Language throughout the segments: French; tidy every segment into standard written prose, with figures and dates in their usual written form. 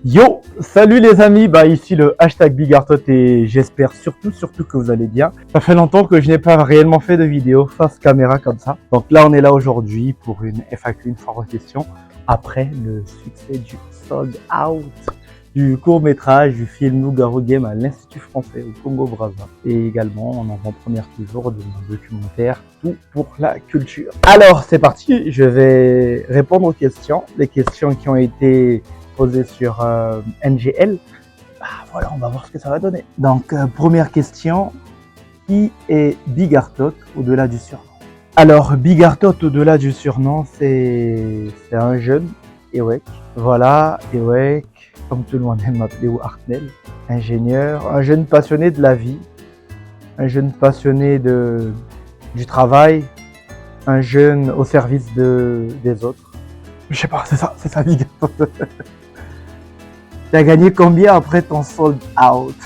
Yo, salut les amis, ici le hashtag Bigartot et j'espère surtout que vous allez bien. Ça fait longtemps que je n'ai pas réellement fait de vidéo face caméra comme ça. Donc là on est là aujourd'hui pour une FAQ, une foire aux questions, après le succès du sold out du court-métrage du film Loup-Garou Game à l'Institut français au Congo-Brazza. Et également en avant-première toujours de mon documentaire Tout pour la culture. Alors c'est parti, je vais répondre aux questions, les questions qui ont été posé sur NGL. Voilà, on va voir ce que ça va donner. Donc, première question, qui est Bigartot au-delà du surnom? Alors, Bigartot au-delà du surnom, c'est un jeune, Ewek. Voilà, Ewek, comme tout le monde aime m'appeler, ou Artnel, ingénieur, un jeune passionné de la vie, un jeune passionné du travail, un jeune au service des autres. Je sais pas, c'est ça Bigartot. T'as gagné combien après ton sold out?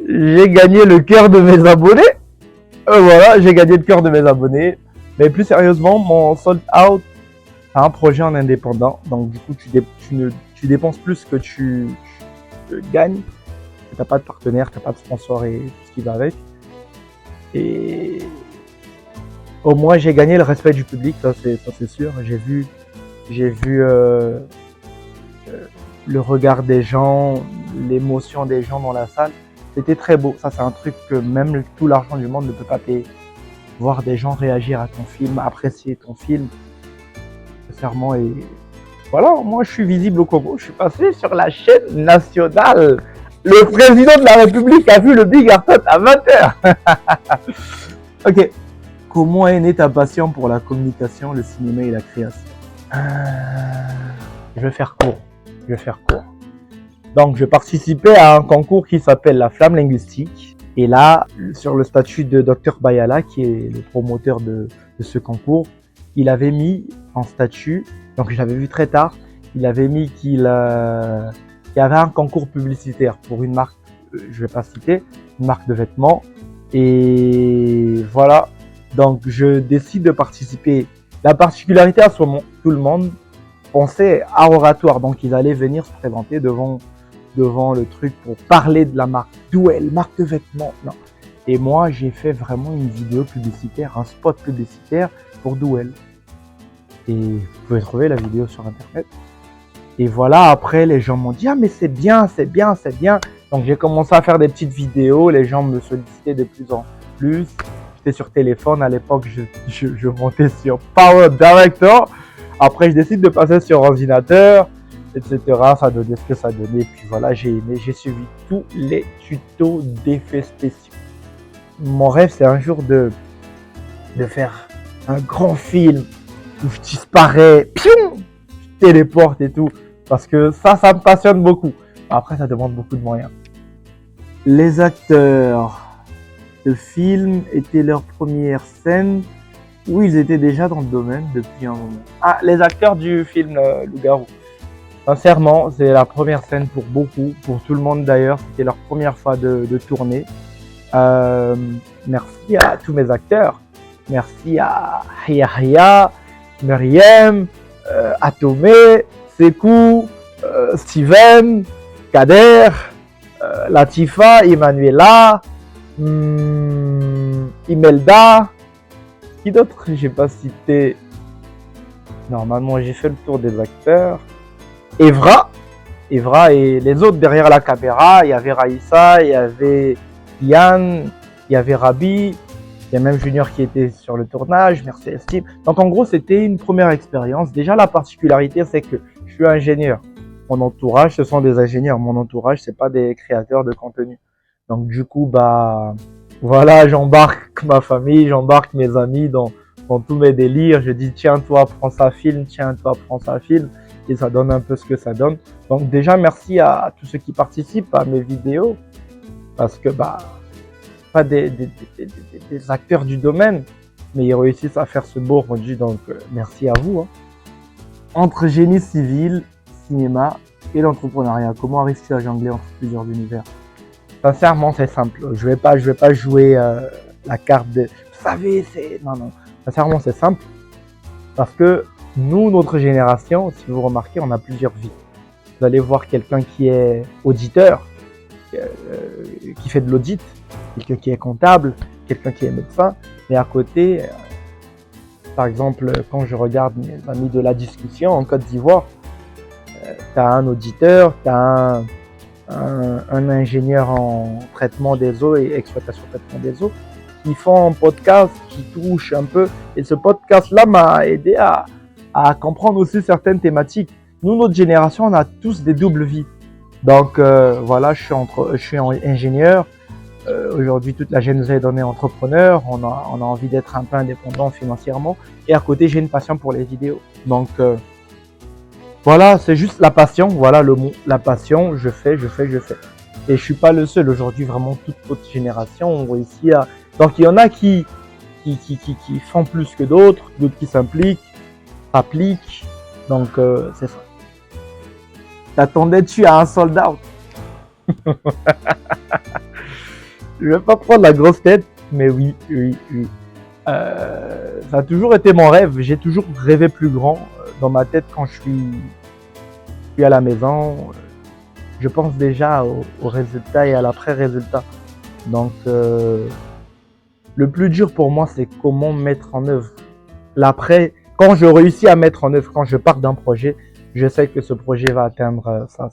J'ai gagné le cœur de mes abonnés. Voilà, j'ai gagné le cœur de mes abonnés. Mais plus sérieusement, mon sold out, c'est un projet en indépendant. Donc du coup, tu dépenses plus que tu gagnes. T'as pas de partenaire, t'as pas de sponsor et tout ce qui va avec. Et au moins, j'ai gagné le respect du public, ça c'est sûr. J'ai vu le regard des gens, l'émotion des gens dans la salle. C'était très beau. Ça, c'est un truc que même tout l'argent du monde ne peut pas payer. Voir des gens réagir à ton film, apprécier ton film, sincèrement. Et voilà, moi, je suis visible au Congo. Je suis passé sur la chaîne nationale. Le président de la République a vu le Bigartot à 20h. Ok. Comment est née ta passion pour la communication, le cinéma et la création? Je vais faire court. Donc, je participais à un concours qui s'appelle la Flamme Linguistique. Et là, sur le statut de Dr Bayala, qui est le promoteur de ce concours, il avait mis en statut, donc je l'avais vu très tard, il avait mis qu'il y avait un concours publicitaire pour une marque, je vais pas citer, une marque de vêtements. Et voilà, donc je décide de participer. La particularité à ce moment, tout le monde pensait à oratoire, donc ils allaient venir se présenter devant le truc pour parler de la marque Douel, marque de vêtements. Non. Et moi, j'ai fait vraiment une vidéo publicitaire, un spot publicitaire pour Douel. Et vous pouvez trouver la vidéo sur internet. Et voilà, après, les gens m'ont dit « Ah, mais c'est bien. » Donc, j'ai commencé à faire des petites vidéos. Les gens me sollicitaient de plus en plus. J'étais sur téléphone. À l'époque, je montais sur Power Director. Après, je décide de passer sur ordinateur, etc. Ça donnait ce que ça donnait. Puis voilà, j'ai aimé. J'ai suivi tous les tutos d'effets spéciaux. Mon rêve, c'est un jour de faire un grand film où je disparais, piou, je téléporte et tout. Parce que ça me passionne beaucoup. Après, ça demande beaucoup de moyens. Les acteurs de film étaient leur première scène où ils étaient déjà dans le domaine depuis un moment. Ah, les acteurs du film Loup-Garou. Sincèrement, c'est la première scène pour beaucoup, pour tout le monde d'ailleurs. C'était leur première fois de tourner. Merci à tous mes acteurs. Merci à Yahya, Myriam, Atomé, Sekou, Steven, Kader, Latifa, Emmanuela, Imelda. Qui d'autre j'ai pas cité? Normalement, j'ai fait le tour des acteurs. Evra et les autres derrière la caméra. Il y avait Raïssa, il y avait Yann, il y avait Rabi, il y a même Junior qui était sur le tournage. Merci Estime. Donc en gros, c'était une première expérience. Déjà, la particularité, c'est que je suis ingénieur. Mon entourage, ce sont des ingénieurs. Mon entourage, c'est pas des créateurs de contenu. Donc du coup, voilà, j'embarque ma famille, j'embarque mes amis dans tous mes délires. Je dis, tiens, toi, prends ça, filme, tiens, toi, prends ça, filme. Et ça donne un peu ce que ça donne. Donc déjà, merci à tous ceux qui participent à mes vidéos. Parce que, pas des acteurs du domaine, mais ils réussissent à faire ce beau rendu. Donc, merci à vous. Entre génie civil, cinéma et l'entrepreneuriat, comment arrives-tu à jongler entre plusieurs univers? Sincèrement, c'est simple. Je vais pas jouer la carte de... Vous savez, c'est... Non. Sincèrement, c'est simple. Parce que Nous, notre génération, si vous remarquez, on a plusieurs vies. Vous allez voir quelqu'un qui est auditeur, qui fait de l'audit, quelqu'un qui est comptable, quelqu'un qui est médecin, et à côté, par exemple, quand je regarde mes amis de la discussion en Côte d'Ivoire, tu as un auditeur, tu as un ingénieur en traitement des eaux et exploitation traitement des eaux, qui font un podcast qui touche un peu, et ce podcast-là m'a aidé à comprendre aussi certaines thématiques. Nous, notre génération, on a tous des doubles vies. Donc voilà, je suis ingénieur. Aujourd'hui, toute la jeune est entrepreneur. On a envie d'être un peu indépendant financièrement. Et à côté, j'ai une passion pour les vidéos. Donc voilà, c'est juste la passion. Voilà le mot, la passion. Je fais. Et je suis pas le seul. Aujourd'hui, vraiment, toute notre génération ont réussi à... Donc il y en a qui font plus que d'autres qui s'appliquent. Donc c'est ça. T'attendais-tu à un sold out? Je vais pas prendre la grosse tête, mais oui. Ça a toujours été mon rêve. J'ai toujours rêvé plus grand. Dans ma tête, quand je suis à la maison, je pense déjà au résultat et à l'après-résultat. Donc, le plus dur pour moi, c'est comment mettre en œuvre l'après. Quand je réussis à mettre en œuvre, quand je pars d'un projet, je sais que ce projet va atteindre ça.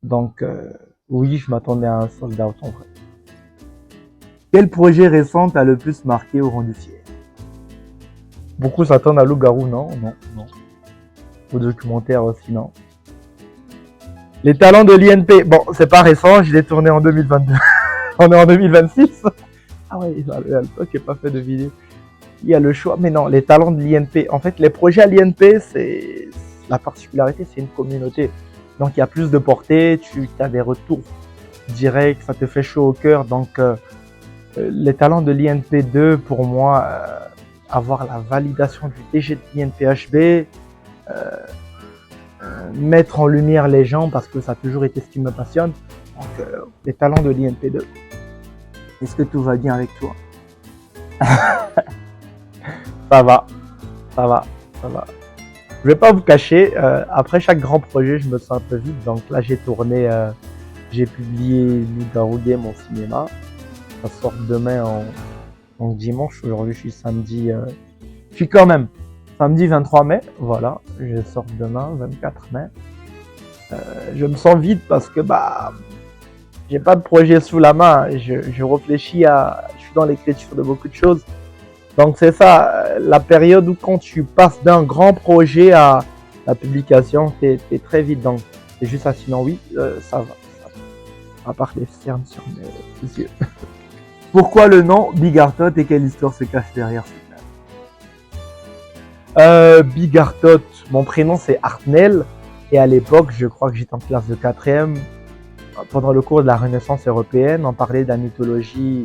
Donc, oui, je m'attendais à un sold out en vrai. Quel projet récent t'a le plus marqué ou rendu fier? Beaucoup s'attendent à Loup-Garou, non. Au documentaire aussi, non. Les talents de l'INP, bon, c'est pas récent, je l'ai tourné en 2022. On est en 2026. Ah ouais, à l'époque, j'ai pas fait de vidéo. Il y a le choix, mais non, les talents de l'INP. En fait, les projets à l'INP, c'est la particularité, c'est une communauté. Donc, il y a plus de portée, tu as des retours directs, ça te fait chaud au cœur. Donc, les talents de l'INP2, pour moi, avoir la validation du DG de l'INPHB, mettre en lumière les gens, parce que ça a toujours été ce qui me passionne. Donc, les talents de l'INP2. Est-ce que tout va bien avec toi? Ça va. Je vais pas vous cacher, après chaque grand projet, je me sens un peu vide. Donc là, j'ai publié Loup-Garou Game en cinéma. Ça sort demain en dimanche. Aujourd'hui, je suis samedi. Je suis quand même samedi 23 mai. Voilà, je sors demain, 24 mai. Je me sens vide parce que j'ai pas de projet sous la main. Je réfléchis je suis dans l'écriture de beaucoup de choses. Donc c'est ça, la période où quand tu passes d'un grand projet à la publication, t'es très vite. Donc c'est juste ça, sinon oui, ça va. À part les cernes sur mes yeux. Pourquoi le nom Big Artot et quelle histoire se cache derrière ce nom? Big Artot, mon prénom c'est Artnel. Et à l'époque, je crois que j'étais en classe de 4e. Pendant le cours de la Renaissance européenne, on parlait de la mythologie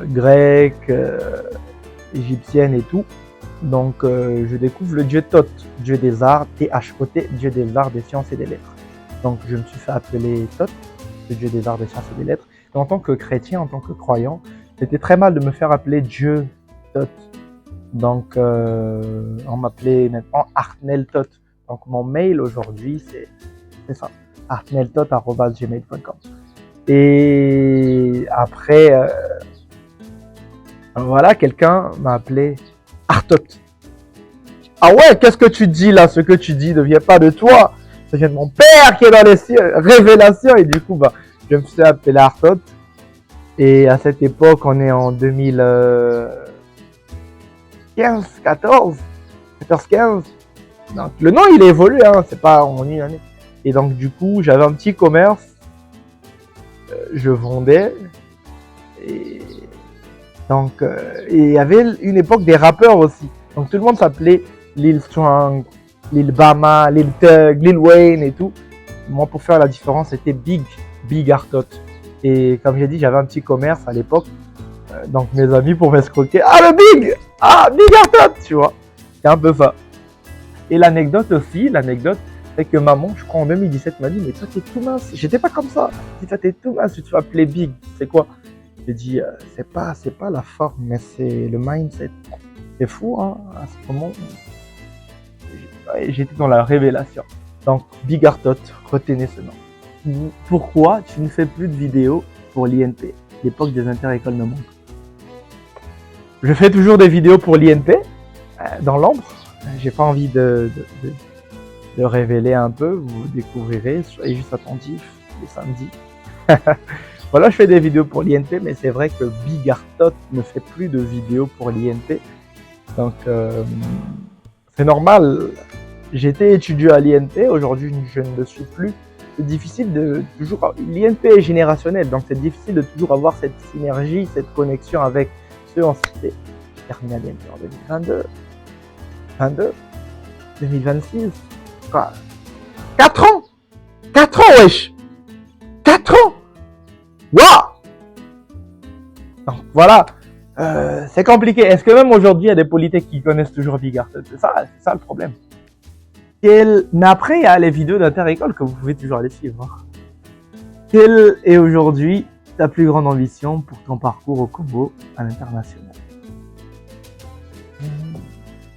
grecque, égyptienne et tout. Donc je découvre le dieu Thoth, dieu des arts, T-H-O-T, dieu des arts, des sciences et des lettres. Donc je me suis fait appeler Thoth, le dieu des arts, des sciences et des lettres. Et en tant que chrétien, en tant que croyant, c'était très mal de me faire appeler Dieu Thoth. Donc on m'appelait maintenant Artnel Thoth. Donc mon mail aujourd'hui c'est ça, artneltoth@gmail.com. Et après voilà, quelqu'un m'a appelé Artot. Ah ouais, qu'est-ce que tu dis là? Ce que tu dis ne vient pas de toi, ça vient de mon père qui est dans les cieux. Révélation. Et du coup, je me suis appelé Artot. Et à cette époque, on est en 2015, 14, 15. Donc, le nom, il évolue, hein, c'est pas en une année. Et donc, du coup, j'avais un petit commerce. Je vendais. Et donc, il y avait une époque des rappeurs aussi. Donc, tout le monde s'appelait Lil Strong, Lil Bama, Lil Thug, Lil Wayne et tout. Moi, pour faire la différence, c'était Big Artot. Et comme j'ai dit, j'avais un petit commerce à l'époque. Donc, mes amis pouvaient se croquer. Ah, le Big! Ah, Big Artot! Tu vois, c'est un peu ça. Et l'anecdote aussi, c'est que maman, je crois en 2017, m'a dit, mais toi, t'es tout mince. J'étais pas comme ça. Elle dit, toi, t'es tout mince, tu te fais appeler Big. C'est quoi? J'ai dit, c'est pas la forme, mais c'est le mindset. C'est fou, hein, à ce moment. et j'étais dans la révélation. Donc, Big Artot, retenez ce nom. Pourquoi tu ne fais plus de vidéos pour l'INP? L'époque des inter-écoles ne manque. Je fais toujours des vidéos pour l'INP, dans l'ombre. J'ai pas envie de révéler un peu, vous découvrirez, soyez juste attentifs les samedis. Voilà, je fais des vidéos pour l'INP, mais c'est vrai que Big Artot ne fait plus de vidéos pour l'INP. Donc, c'est normal. J'étais étudiant à l'INP, aujourd'hui je ne le suis plus. C'est difficile de toujours... L'INP est générationnel, donc c'est difficile de toujours avoir cette synergie, cette connexion avec ceux en cité. J'ai terminé à l'INP en 2022, 2026. Quoi, 4 ans 4 ans, wesh 4 ans. Waouh. Donc voilà, c'est compliqué. Est-ce que même aujourd'hui, il y a des politiques qui connaissent toujours Big Artot? C'est ça le problème. Mais après, il y a les vidéos d'inter-école que vous pouvez toujours aller suivre. Quelle est aujourd'hui ta plus grande ambition pour ton parcours au Congo à l'international?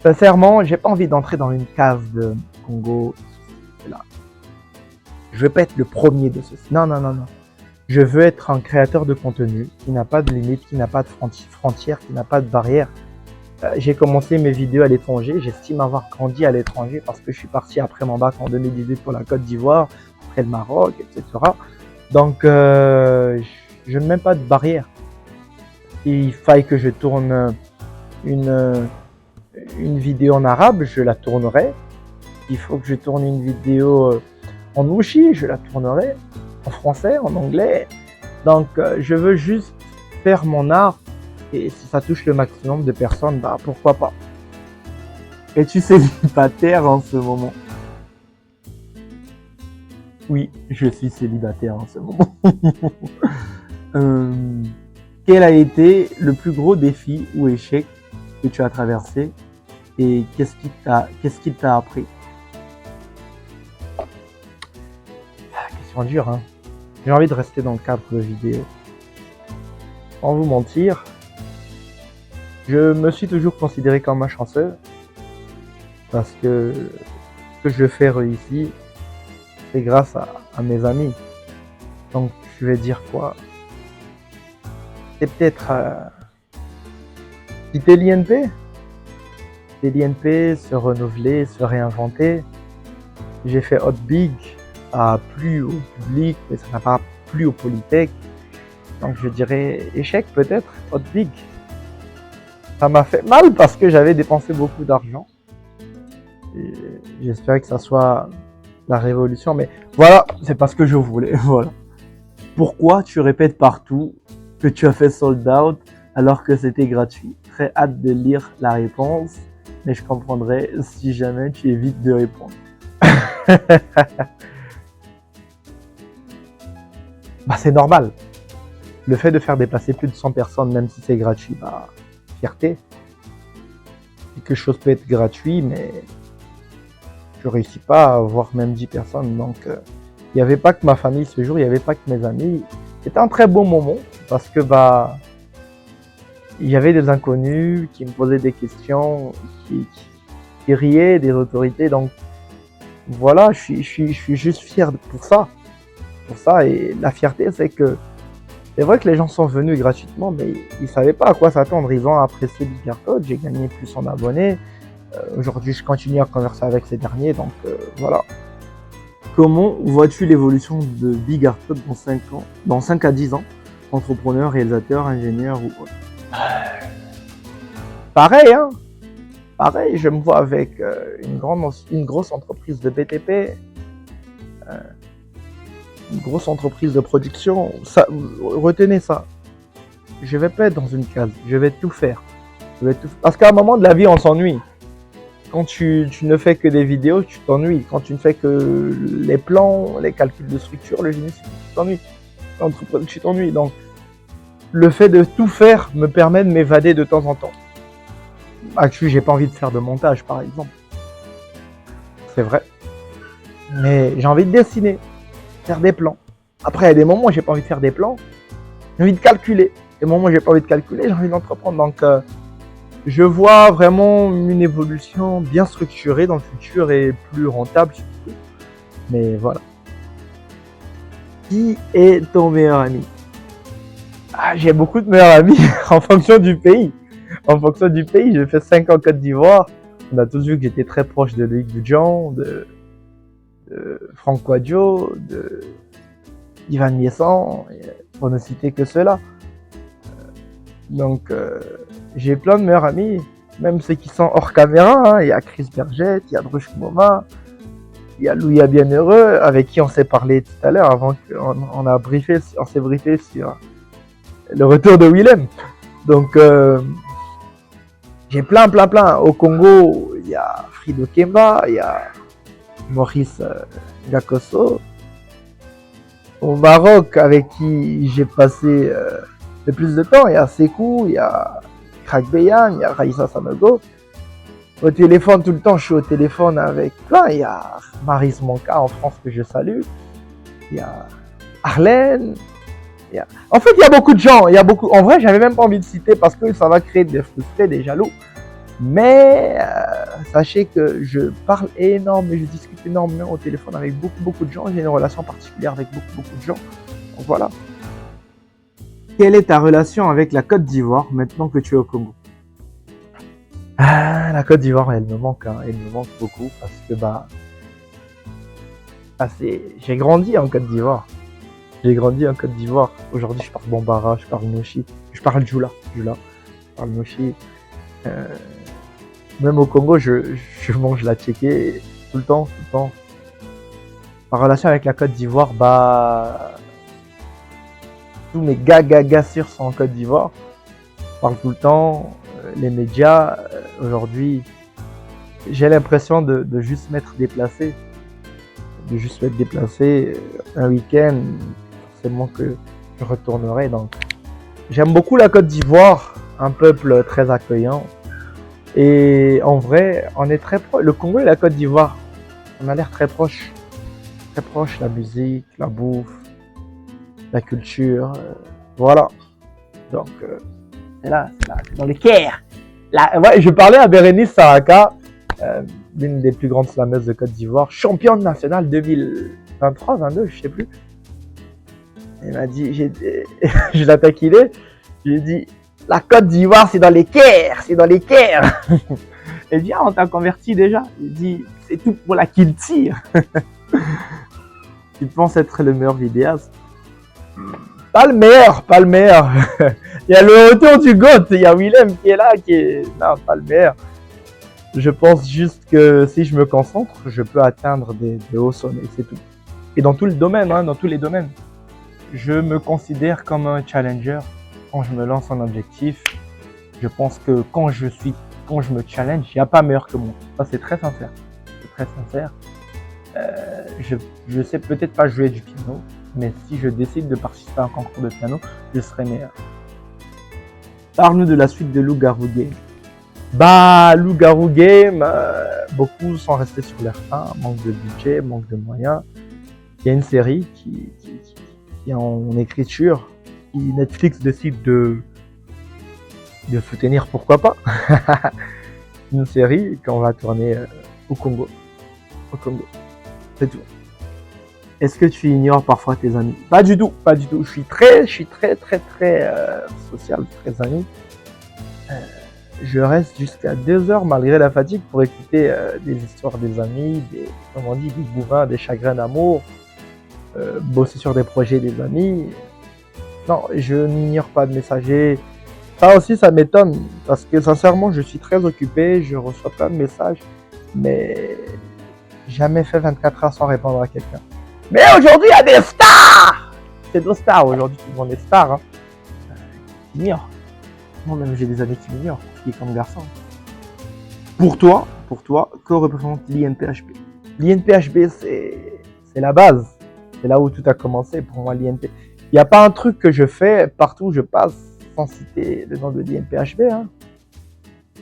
Sincèrement, j'ai pas envie d'entrer dans une case de Congo. Là. Je veux pas être le premier de ceci. Non. Je veux être un créateur de contenu qui n'a pas de limite, qui n'a pas de frontières, qui n'a pas de barrières. J'ai commencé mes vidéos à l'étranger. J'estime avoir grandi à l'étranger parce que je suis parti après mon bac en 2018 pour la Côte d'Ivoire, après le Maroc, etc. Donc, je n'ai même pas de barrière. Il faille que je tourne une vidéo en arabe, je la tournerai. Il faut que je tourne une vidéo en ouchi, je la tournerai. En français, en anglais. Donc, je veux juste faire mon art. Et si ça touche le maximum de personnes, bah pourquoi pas. Es-tu célibataire en ce moment? Oui, je suis célibataire en ce moment. Quel a été le plus gros défi ou échec que tu as traversé et qu'est-ce qui t'a appris? Question dure, hein. J'ai envie de rester dans le cadre de vidéo. Sans vous mentir, je me suis toujours considéré comme un chanceux parce que ce que je fais réussir, c'est grâce à mes amis. Donc je vais dire quoi? C'est peut-être quitter l'INP, se renouveler, se réinventer. J'ai fait Hot Big, a plu au public, mais ça n'a pas plu au Polytech. Donc je dirais échec peut-être, Hot Big. Ça m'a fait mal parce que j'avais dépensé beaucoup d'argent. J'espérais que ça soit la révolution, mais voilà, c'est pas ce que je voulais. Voilà. Pourquoi tu répètes partout que tu as fait sold out alors que c'était gratuit? Très hâte de lire la réponse, mais je comprendrai si jamais tu évites de répondre. Bah c'est normal. Le fait de faire déplacer plus de 100 personnes, même si c'est gratuit, bah fierté. Quelque chose peut être gratuit, mais je réussis pas à avoir même 10 personnes. Donc il n'y avait pas que ma famille ce jour, il n'y avait pas que mes amis. C'était un très beau moment parce que bah il y avait des inconnus qui me posaient des questions, qui riaient des autorités. Donc voilà, je suis juste fier pour ça. Et la fierté, c'est que c'est vrai que les gens sont venus gratuitement, mais ils savaient pas à quoi s'attendre. Ils ont apprécié Big Artot, j'ai gagné plus en abonnés. Aujourd'hui, je continue à converser avec ces derniers, donc voilà. Comment vois-tu l'évolution de Big Artot dans 5 ans, dans 5 à 10 ans, entrepreneur, réalisateur, ingénieur ou autre? Pareil, hein. Pareil, je me vois avec une grosse entreprise de BTP. Une grosse entreprise de production, ça, retenez ça. Je vais pas être dans une case, je vais tout faire. Parce qu'à un moment de la vie, on s'ennuie. Quand tu ne fais que des vidéos, tu t'ennuies. Quand tu ne fais que les plans, les calculs de structure, le génie civil, tu t'ennuies. L'entreprise, tu t'ennuies. Donc, le fait de tout faire me permet de m'évader de temps en temps. Actuellement, j'ai pas envie de faire de montage, par exemple. C'est vrai. Mais j'ai envie de dessiner. Faire des plans. Après, il y a des moments où j'ai pas envie de faire des plans, j'ai envie de calculer. Des moments où j'ai pas envie de calculer, j'ai envie d'entreprendre. Donc, Je vois vraiment une évolution bien structurée dans le futur et plus rentable surtout. Mais voilà. Qui est ton meilleur ami? Ah, j'ai beaucoup de meilleurs amis en fonction du pays. En fonction du pays, j'ai fait 5 ans en Côte d'Ivoire. On a tous vu que j'étais très proche de Loïc Budjan, de Franck Quadio, de Ivan Miessan, pour ne citer que ceux-là. Donc, j'ai plein de meilleurs amis, même ceux qui sont hors caméra. Hein. Il y a Chris Bergette, il y a Drush Moma, il y a Louis Bienheureux, avec qui on s'est parlé tout à l'heure, avant on s'est briefé sur le retour de Willem. Donc, j'ai plein. Au Congo, il y a Frido Kemba, il y a Maurice Gakoso. Au Maroc, avec qui j'ai passé le plus de temps, il y a Sekou, il y a Krak Beyan, il y a Raïssa Sanogo. Au téléphone, tout le temps, je suis au téléphone avec plein. Il y a Maris Monka en France que je salue. Il y a Arlène. En fait, il y a beaucoup de gens. En vrai, j'avais même pas envie de citer parce que ça va créer des frustrés, des jaloux. Mais sachez que je parle énormément, je discute énormément au téléphone avec beaucoup de gens. J'ai une relation particulière avec beaucoup de gens. Donc voilà. Quelle est ta relation avec la Côte d'Ivoire maintenant que tu es au Congo? La Côte d'Ivoire, elle me manque beaucoup parce que j'ai grandi en Côte d'Ivoire. Aujourd'hui, je parle Bambara, je parle Noshi, je parle Djoula. Je parle Noshi. Même au Congo, je mange la tchéké tout le temps. Ma relation avec la Côte d'Ivoire, tous mes gars sûrs sont en Côte d'Ivoire. Je parle tout le temps. Les médias, aujourd'hui, j'ai l'impression de juste m'être déplacé. Un week-end, forcément que je retournerai. Donc, j'aime beaucoup la Côte d'Ivoire, un peuple très accueillant. Et en vrai, on est très proche. Le Congo et la Côte d'Ivoire, on a l'air très proches. Très proches, la musique, la bouffe, la culture. Voilà. Donc, c'est là, c'est dans les Caire. Ouais, je parlais à Bérénice Saraka, l'une des plus grandes slameuses de Côte d'Ivoire, championne nationale 2023-22, je sais plus. Elle m'a dit, je l'ai taquiné, je lui ai dit, la Côte d'Ivoire, c'est dans les Caire. Elle dit, on t'a converti déjà. Il dit, c'est tout pour la qu'il tire. Tu penses être le meilleur vidéaste? Pas le meilleur. Il y a le retour du GOAT, il y a Willem qui est là, non, pas le meilleur. Je pense juste que si je me concentre, je peux atteindre des hauts sommets, c'est tout. Et dans tous les domaines, je me considère comme un challenger. Quand je me lance un objectif, je pense que quand je me challenge, il n'y a pas meilleur que moi. Ça, c'est très sincère. Je sais peut-être pas jouer du piano, mais si je décide de participer à un concours de piano, je serai meilleur. Parle-nous de la suite de Loup-Garou Game. Loup-Garou Game, beaucoup sont restés sur leur faim, manque de budget, manque de moyens. Il y a une série qui est en écriture, et Netflix décide de soutenir, pourquoi pas. Une série qu'on va tourner au Congo. C'est tout. Est-ce que tu ignores parfois tes amis? Pas du tout. Je suis très social, très ami. Je reste jusqu'à 2 heures malgré la fatigue pour écouter des histoires des amis, des bouvins, des chagrins d'amour, bosser sur des projets des amis. Non, je n'ignore pas de messager. Ça aussi, ça m'étonne parce que sincèrement, je suis très occupé, je reçois plein de messages, mais jamais fait 24 heures sans répondre à quelqu'un. Mais aujourd'hui, il y a des stars! C'est des stars aujourd'hui, tout le monde est star. Hein. Qui m'ignorent. Moi, même j'ai des amis qui m'ignorent, qui est comme garçon. Pour toi, que représente l'INPHB? L'INPHB, c'est la base. C'est là où tout a commencé pour moi, l'INP. Il n'y a pas un truc que je fais partout où je passe sans citer le nom de l'INPHB. Hein.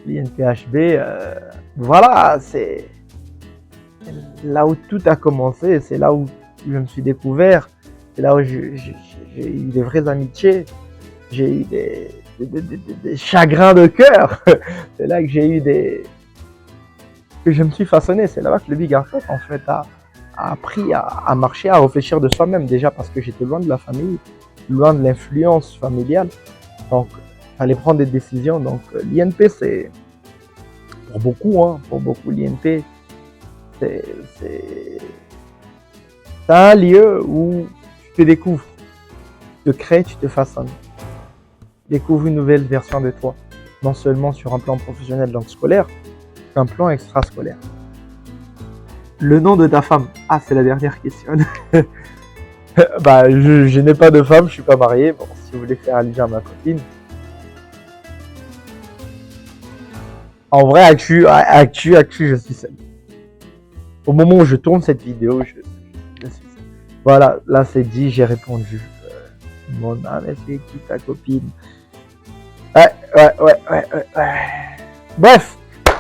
L'INPHB, voilà, c'est là où tout a commencé. C'est là où je me suis découvert. C'est là où j'ai eu des vraies amitiés. J'ai eu des chagrins de cœur. C'est là que j'ai eu que je me suis façonné. C'est là-bas que le Big Arthur, en fait, a appris à marcher, à réfléchir de soi-même. Déjà parce que j'étais loin de la famille, loin de l'influence familiale. Donc, fallait prendre des décisions. Donc, l'INP, c'est pour beaucoup, l'INP, c'est un lieu où tu te découvres, tu te crées, tu te façonnes. Découvre une nouvelle version de toi, non seulement sur un plan professionnel, donc scolaire, qu'un plan extrascolaire. Le nom de ta femme. Ah, c'est la dernière question. Bah, je n'ai pas de femme, je suis pas marié. Bon, si vous voulez faire allusion à ma copine. En vrai, actu, je suis seul. Au moment où je tourne cette vidéo, je suis seul. Voilà, là c'est dit, j'ai répondu. Mon âme, c'est qui ta copine? Ouais. Bref,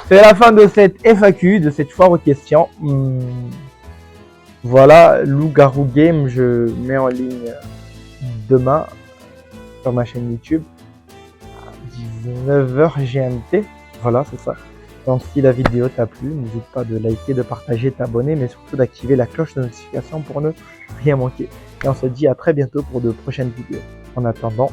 c'est la fin de cette FAQ, de cette foire aux questions. Voilà, Loup-Garou Game, je mets en ligne demain sur ma chaîne YouTube à 19h GMT. Voilà, c'est ça. Donc si la vidéo t'a plu, n'hésite pas de liker, de partager, de t'abonner, mais surtout d'activer la cloche de notification pour ne rien manquer. Et on se dit à très bientôt pour de prochaines vidéos. En attendant,